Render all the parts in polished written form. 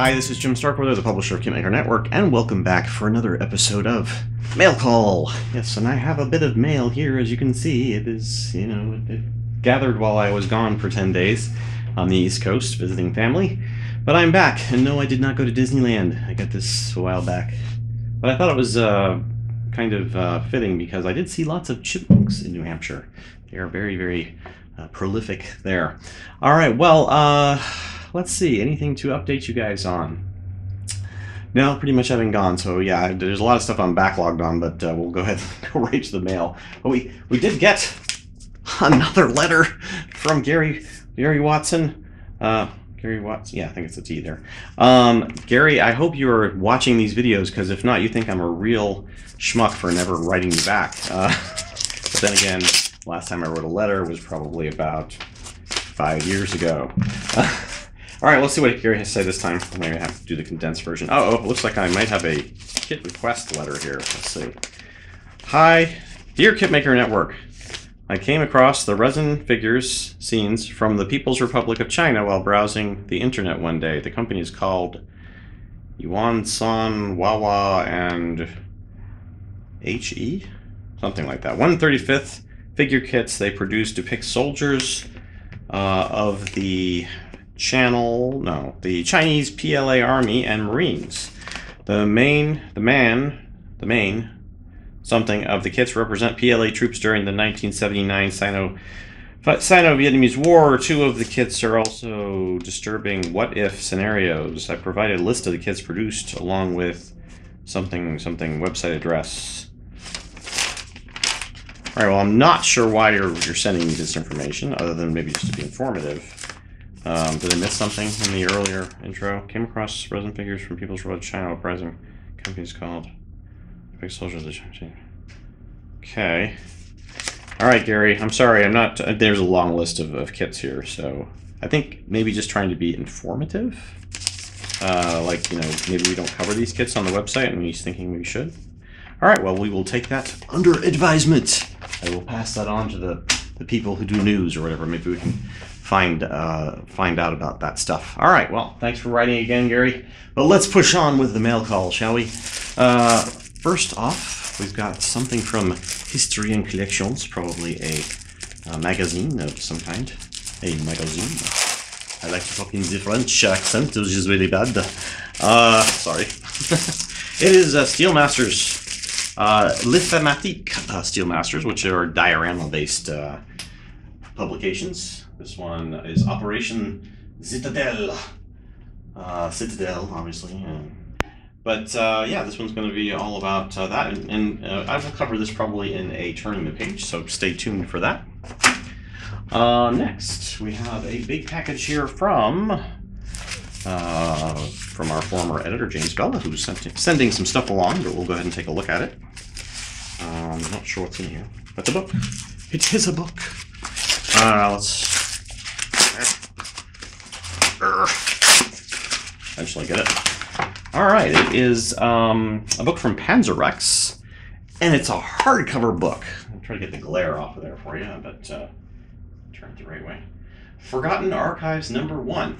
Hi, this is Jim Starkweather, the publisher of KitMaker Network, and welcome back for another episode of Mail Call. Yes, and I have a bit of mail here, as you can see. It is, it gathered while I was gone for 10 days on the East Coast visiting family. But I'm back, and no, I did not go to Disneyland. I got this a while back. But I thought it was kind of fitting because I did see lots of chipmunks in New Hampshire. They are very, very prolific there. All right, well, let's see. Anything to update you guys on? No, pretty much haven't gone. So yeah, there's a lot of stuff I'm backlogged on, but we'll go ahead and go right to the mail. But we did get another letter from Gary Watson. Gary Watson, yeah, I think it's a T there. Gary, I hope you're watching these videos, because if not, you think I'm a real schmuck for never writing you back. But then again, last time I wrote a letter was probably about 5 years ago. All right, let's see what Gary has to say this time. Maybe I have to do the condensed version. Oh, it looks like I might have a Kit request letter here. Let's see. Hi, dear KitMaker Network. I came across the resin figures scenes from the People's Republic of China while browsing the internet one day. The company is called Yuan San Wawa and HE? Something like that. 1/35th figure kits they produce depict soldiers of the Chinese PLA Army and Marines. The main something of the kits represent PLA troops during the 1979 Sino-Vietnamese War. Two of the kits are also disturbing what-if scenarios. I provided a list of the kits produced along with something website address. All right, well, I'm not sure why you're sending me this information, other than maybe just to be informative. Did I miss something in the earlier intro? Came across resin figures from People's Republic of China, uprising companies called Big Soldiers of the... Okay. All right, Gary. I'm sorry. I'm not. There's a long list of kits here, so I think maybe just trying to be informative. Like, maybe we don't cover these kits on the website, and he's thinking we should. All right. Well, we will take that under advisement. I will pass that on to the people who do news or whatever. Maybe we can find out about that stuff. All right. Well, thanks for writing again, Gary. But let's push on with the mail call, shall we? First off, we've got something from History and Collections, probably a magazine of some kind. A magazine. I like to talk in the French accent, which is really bad. Sorry. It is Steel Masters, Lithomatique Steel Masters, which are diorama-based publications. This one is Operation Citadel. Citadel, obviously. But yeah, this one's going to be all about that, and I will cover this probably in a turning the page, so stay tuned for that. Next, we have a big package here from our former editor, James Bella, who's sending some stuff along, but we'll go ahead and take a look at it. I'm not sure what's in here. That's a book. It is a book. Let's eventually get it. All right, it is a book from Panzerex, and it's a hardcover book. I'll try to get the glare off of there for you, but turn it the right way. Forgotten Archives #1.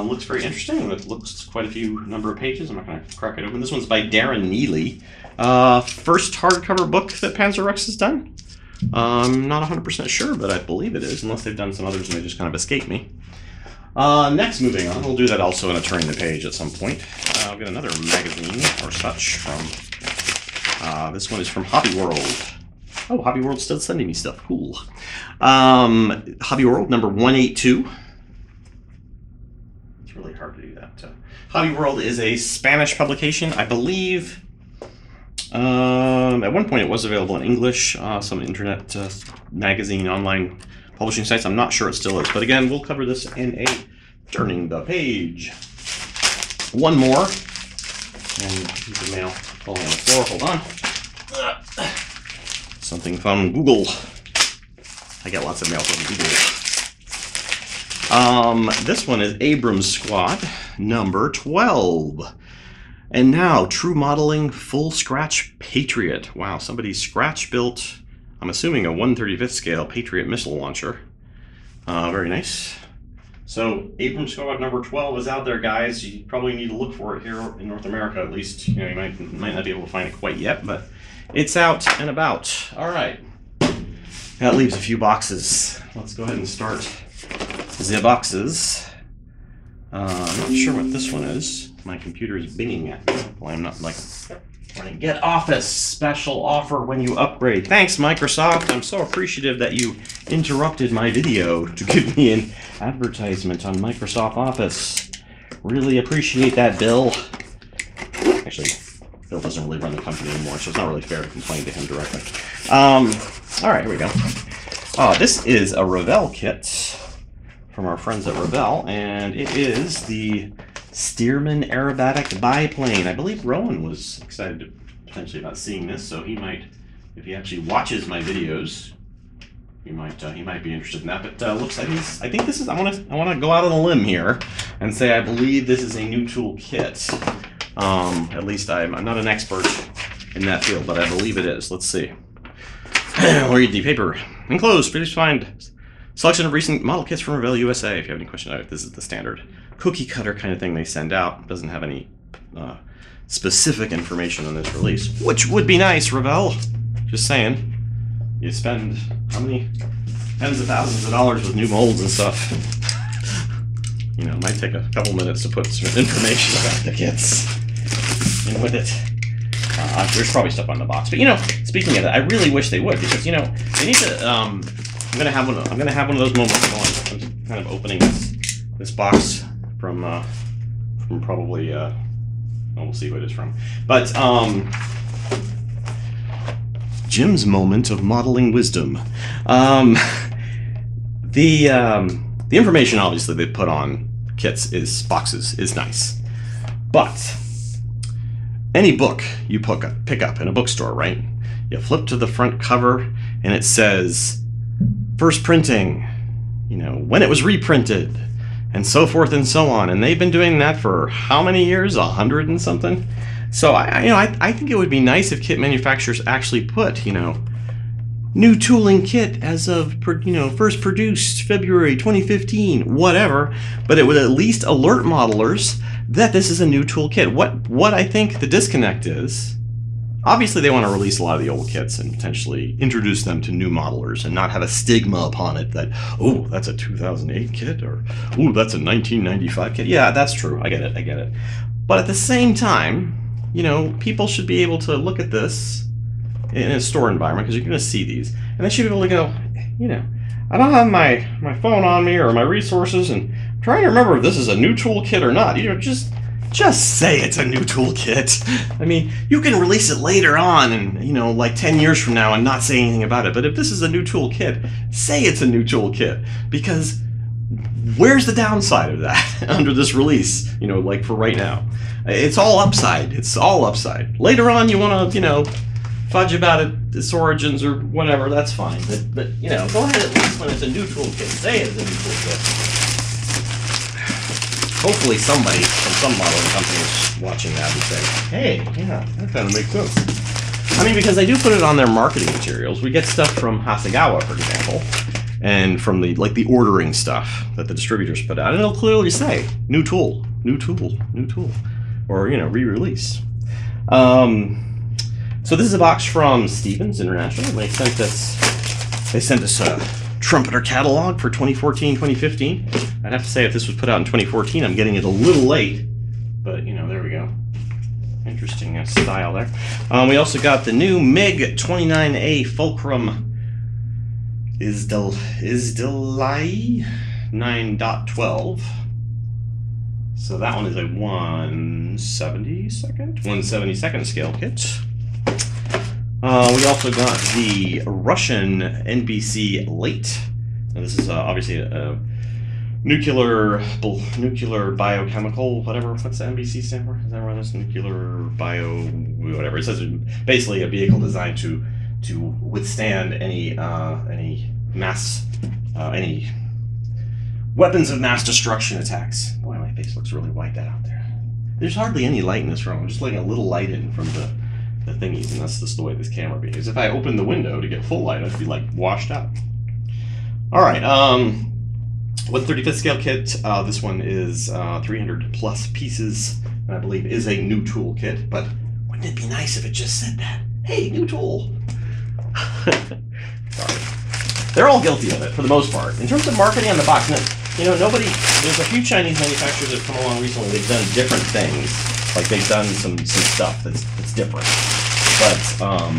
Looks very interesting. It looks quite a few number of pages. I'm not going to crack it open. This one's by Darren Neely. First hardcover book that Panzerex has done. I'm not 100% sure, but I believe it is, unless they've done some others and they just kind of escaped me. Next, moving on, we'll do that also in a turning the page at some point. I'll get another magazine or such from, this one is from Hobby World. Oh, Hobby World's still sending me stuff, cool. Hobby World #182. It's really hard to do that. Hobby World is a Spanish publication, I believe. At one point it was available in English, some internet magazine, online publishing sites. I'm not sure it still is, but again, we'll cover this in a turning the page. One more, and the mail falling on the floor. Hold on. Something from Google. I get lots of mail from Google. This one is Abrams Squad #12. And now, True Modeling Full Scratch Patriot. Wow, somebody scratch built, I'm assuming a 1/35th scale Patriot missile launcher. Very nice. So Abrams co-op number 12 is out there, guys. You probably need to look for it here in North America, at least. You know, you might not be able to find it quite yet, but it's out and about. All right. That leaves a few boxes. Let's go ahead and start the boxes. Not sure what this one is. My computer is binging at me. Well, I'm not like... Get Office special offer when you upgrade. Thanks, Microsoft. I'm so appreciative that you interrupted my video to give me an advertisement on Microsoft Office. Really appreciate that, Bill. Actually, Bill doesn't really run the company anymore, so it's not really fair to complain to him directly. All right, here we go. Oh, this is a Revell kit from our friends at Revell, and it is the Stearman aerobatic biplane. I believe Rowan was excited potentially about seeing this, so he might, if he actually watches my videos, he might be interested in that. But looks like I think this is. I want to go out on a limb here and say I believe this is a new tool kit. At least I'm not an expert in that field, but I believe it is. Let's see. Read the paper. Enclosed, please find selection of recent model kits from Revell USA. If you have any questions, this is the standard cookie cutter kind of thing they send out. Doesn't have any specific information on this release, which would be nice, Revell. Just saying. You spend how many tens of thousands of dollars with new molds and stuff. You know, it might take a couple minutes to put some information about the kits in with it. There's probably stuff on the box, but you know, speaking of that, I really wish they would, because you know they need to. I'm gonna have one of those moments. I'm kind of opening this box from probably. Well, we'll see who it is from, but Jim's moment of modeling wisdom. The information obviously they put on kits boxes is nice, but any book you pick up in a bookstore, right? You flip to the front cover and it says first printing, you know, when it was reprinted, and so forth and so on. And they've been doing that for how many years? 100 and something. So I think it would be nice if kit manufacturers actually put, you know, new tooling kit as of, you know, first produced February 2015, whatever. But it would at least alert modelers that this is a new tool kit. What I think the disconnect is, obviously they want to release a lot of the old kits and potentially introduce them to new modelers and not have a stigma upon it that, oh, that's a 2008 kit, or, oh, that's a 1995 kit. Yeah, that's true. I get it. But at the same time, you know, people should be able to look at this in a store environment, because you're going to see these, and they should be able to go, you know, I don't have my phone on me or my resources, and I'm trying to remember if this is a new tool kit or not. You know, just say it's a new tool kit. I mean, you can release it later on, and you know, like 10 years from now, and not say anything about it. But if this is a new tool kit, say it's a new tool kit, because where's the downside of that under this release? You know, like for right now, it's all upside. It's all upside. Later on, you want to, you know, fudge about it, its origins or whatever. That's fine. But you know, go ahead at least when it's a new tool kit. Say it's a new tool kit. Hopefully somebody from some modeling company is watching that and saying, hey, yeah, that kind of makes sense. I mean, because they do put it on their marketing materials. We get stuff from Hasegawa, for example, and from the ordering stuff that the distributors put out, and it'll clearly say, new tool, or, you know, re-release. So this is a box from Stevens International. They sent us a Trumpeter catalog for 2014, 2015. I'd have to say if this was put out in 2014, I'm getting it a little late, but you know, there we go. Interesting style there. We also got the new MiG 29A Fulcrum Italeri 9.12. So that one is a 172nd scale kit. We also got the Russian NBC Late. Now this is obviously a nuclear biochemical, whatever. What's the NBC stand for? Is that right? It's nuclear bio, whatever. It says basically a vehicle designed to withstand any weapons of mass destruction attacks. Boy, my face looks really white out there. There's hardly any light in this room. I'm just letting a little light in from the thingies, and that's just the way this camera behaves. If I open the window to get full light, I'd be like washed out. All right, 1/35th scale kit. This one is 300 plus pieces, and I believe is a new tool kit. But wouldn't it be nice if it just said that? Hey, new tool. Sorry. They're all guilty of it for the most part. In terms of marketing on the box, you know, there's a few Chinese manufacturers that have come along recently. They've done different things. Like they've done some stuff that's different. But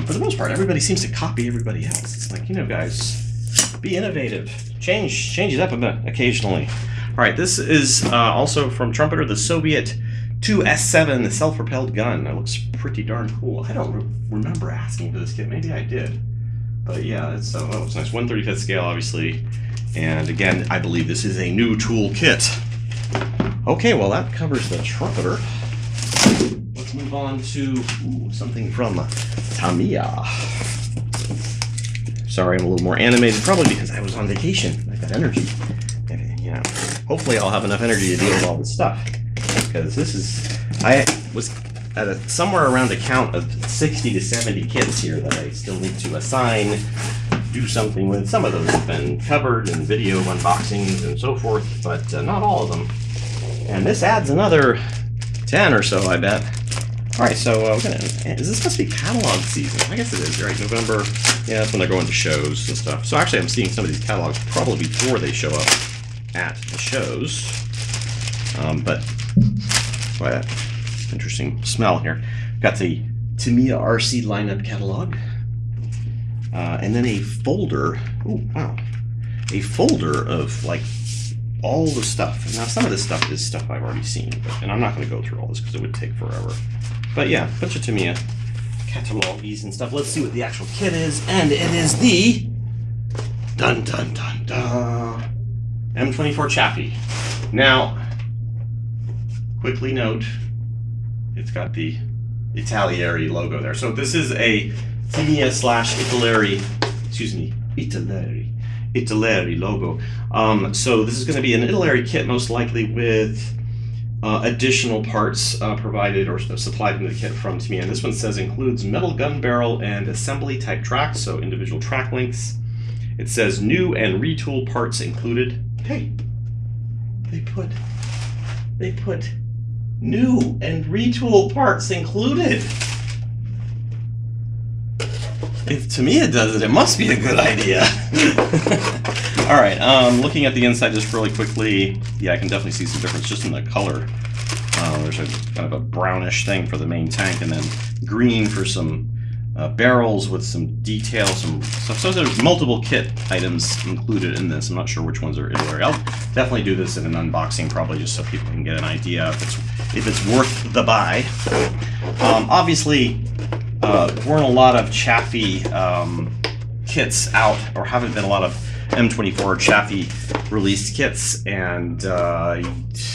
for the most part, everybody seems to copy everybody else. It's like, you know, guys, be innovative. Change it up a bit occasionally. All right, this is also from Trumpeter, the Soviet 2S7 self-propelled gun. That looks pretty darn cool. I don't remember asking for this kit. Maybe I did. But yeah, it's nice. 1/35th scale, obviously. And again, I believe this is a new tool kit. Okay, well, that covers the Trumpeter. Let's move on to something from Tamiya. Sorry, I'm a little more animated, probably because I was on vacation. I got energy. You know, hopefully I'll have enough energy to deal with all this stuff. Because I was at somewhere around a count of 60 to 70 kits here that I still need to assign, do something with. Some of those have been covered in video unboxings and so forth, but not all of them. And this adds another 10 or so, I bet. All right, so is this supposed to be catalog season? I guess it is, right? November. Yeah, that's when they're going to shows and stuff. So actually, I'm seeing some of these catalogs probably before they show up at the shows. But boy, that interesting smell here. Got the Tamiya RC lineup catalog, and then a folder. Oh wow, a folder of like all the stuff. Now some of this stuff is stuff I've already seen, and I'm not going to go through all this because it would take forever. But yeah, a bunch of Tamiya catalogs and stuff. Let's see what the actual kit is, and it is the dun dun dun dun M24 Chaffee. Now, quickly note, it's got the Italeri logo there. So this is a Tamiya / Italeri, excuse me, Italeri logo. So this is going to be an Italeri kit, most likely with additional parts provided or supplied in the kit from Tamiya. And this one says includes metal gun barrel and assembly type tracks, so individual track links. It says new and retool parts included. Hey, they put new and retool parts included. If Tamiya does it, it must be a good idea. All right, looking at the inside just really quickly, yeah, I can definitely see some difference just in the color. There's a kind of a brownish thing for the main tank, and then green for some barrels with some detail, some stuff. So there's multiple kit items included in this. I'm not sure which ones are Italeri. I'll definitely do this in an unboxing, probably just so people can get an idea if it's worth the buy. Obviously, there weren't a lot of Chaffee kits out, or haven't been a lot of M24 Chaffee released kits, and I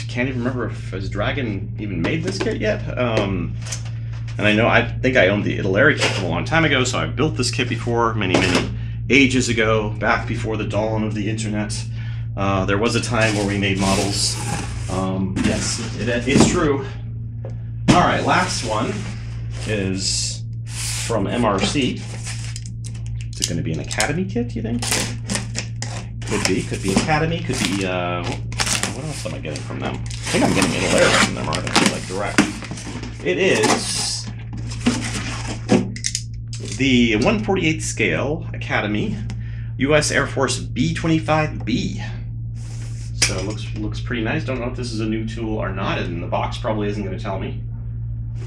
can't even remember if Dragon even made this kit yet. And I think I owned the Italeri kit from a long time ago, so I built this kit before, many ages ago, back before the dawn of the internet. There was a time where we made models. Yes, it's true. All right, last one is from MRC. Is it going to be an Academy kit, you think? Could be Academy, could be, what else am I getting from them? I think I'm getting Italeri from them, aren't I? Like direct. It is the 1/48 scale Academy U.S. Air Force B-25B. So it looks pretty nice. Don't know if this is a new tool or not, and the box probably isn't going to tell me.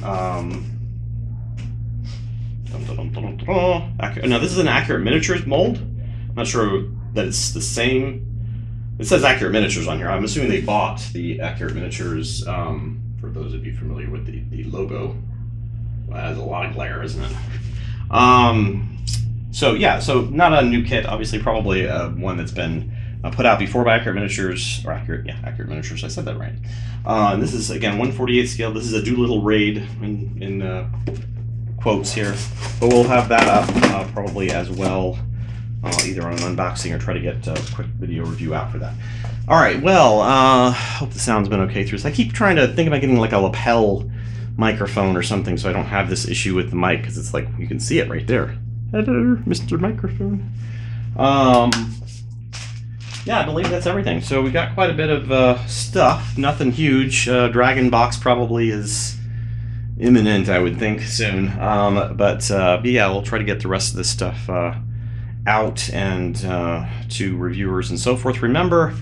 Now this is an Accurate Miniatures mold. I'm not sure that it's the same. It says Accurate Miniatures on here. I'm assuming they bought the Accurate Miniatures. For those of you familiar with the logo, well, that has a lot of glare, isn't it? So yeah, so not a new kit. Obviously, probably one that's been put out before by Accurate Miniatures, or Accurate Miniatures. I said that right. And this is again 1/48 scale. This is a Doolittle Raid in quotes here, but we'll have that up probably as well, either on an unboxing or try to get a quick video review out for that. All right, well, hope the sound's been okay through this. I keep trying to think about getting like a lapel microphone or something so I don't have this issue with the mic, because it's like, you can see it right there. Hello, Mr. Microphone. yeah, I believe that's everything. So we got quite a bit of stuff. Nothing huge. Dragon Box probably is imminent, I would think, soon. But yeah, we'll try to get the rest of this stuff out and to reviewers and so forth. Remember,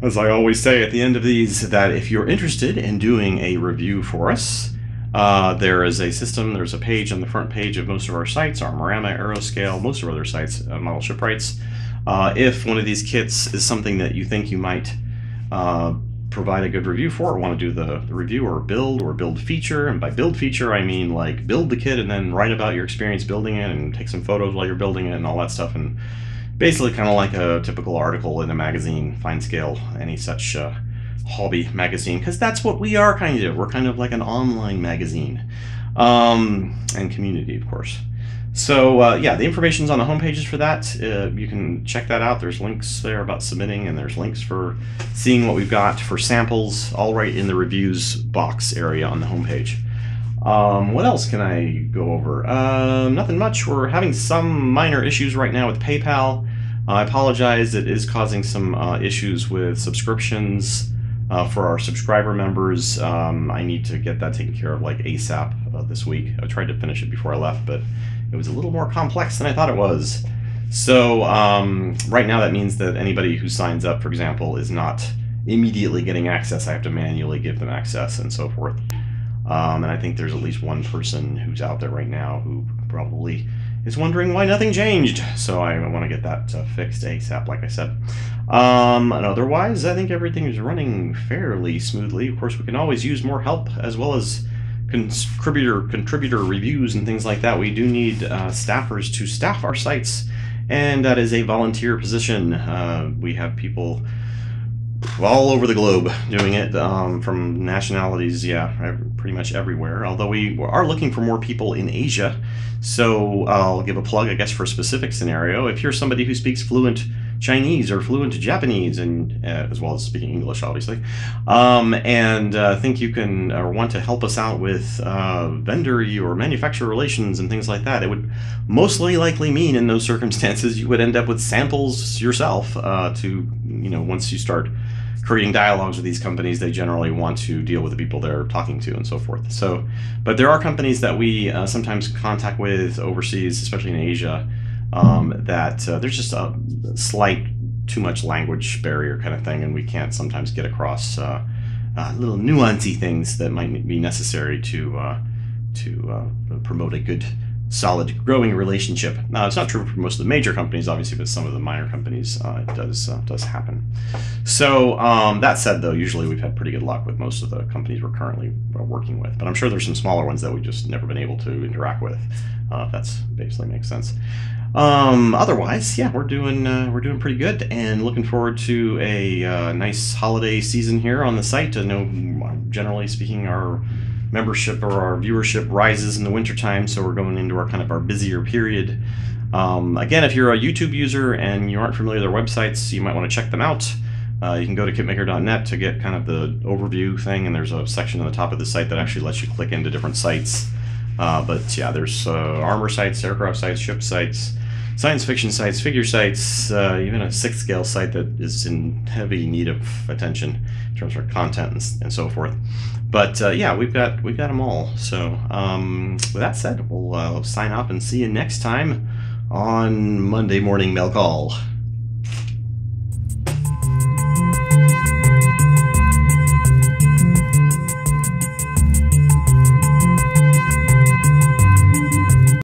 as I always say at the end of these, that if you're interested in doing a review for us, there is a system, there's a page on the front page of most of our sites, Armorama, Aeroscale, most of our other sites, Model Shipwrights. If one of these kits is something that you think you might provide a good review for, or want to do the review or build feature, and by build feature I mean like build the kit and then write about your experience building it and take some photos while you're building it and all that stuff, and basically kind of like a typical article in a magazine, fine scale, any such hobby magazine, because that's what we are kind of. We're kind of like an online magazine, and community, of course. So yeah, the information's on the home pages for that. You can check that out. There's links there about submitting, and there's links for seeing what we've got for samples, all right in the reviews box area on the homepage. What else can I go over? Nothing much. We're having some minor issues right now with PayPal. I apologize. It is causing some issues with subscriptions for our subscriber members. I need to get that taken care of like ASAP this week. I tried to finish it before I left, but it was a little more complex than I thought it was. So right now that means that anybody who signs up, for example, is not immediately getting access. I have to manually give them access and so forth. And I think there's at least one person who's out there right now who probably is wondering why nothing changed. So I want to get that fixed ASAP, like I said. And otherwise, I think everything is running fairly smoothly. Of course, we can always use more help, as well as contributor reviews and things like that. We do need staffers to staff our sites, and that is a volunteer position. We have people all over the globe doing it, from nationalities, yeah, pretty much everywhere, although we are looking for more people in Asia. So I'll give a plug, I guess, for a specific scenario. If you're somebody who speaks fluent Chinese or fluent Japanese, and as well as speaking English, obviously, and think you can or want to help us out with vendor or manufacturer relations and things like that, it would mostly likely mean in those circumstances you would end up with samples yourself to, once you start creating dialogues with these companies, they generally want to deal with the people they're talking to and so forth. So, but there are companies that we sometimes contact with overseas, especially in Asia, that there's just a slight too much language barrier kind of thing, and we can't sometimes get across little nuancy things that might be necessary to promote a good, solid, growing relationship. Now, it's not true for most of the major companies, obviously, but some of the minor companies it does happen. So that said, though, usually we've had pretty good luck with most of the companies we're currently working with. But I'm sure there's some smaller ones that we've just never been able to interact with. If that's basically makes sense. Otherwise, yeah, we're doing pretty good, and looking forward to a nice holiday season here on the site. I know, generally speaking, our membership or our viewership rises in the wintertime, so we're going into our busier period. Again, if you're a YouTube user and you aren't familiar with their websites, you might want to check them out. You can go to kitmaker.net to get kind of the overview thing, and there's a section on the top of the site that actually lets you click into different sites. But yeah, there's armor sites, aircraft sites, ship sites, science fiction sites, figure sites, even a 6th scale site that is in heavy need of attention in terms of content and so forth. But yeah, we've got them all. So with that said, we'll sign off and see you next time on Monday Morning Mail Call.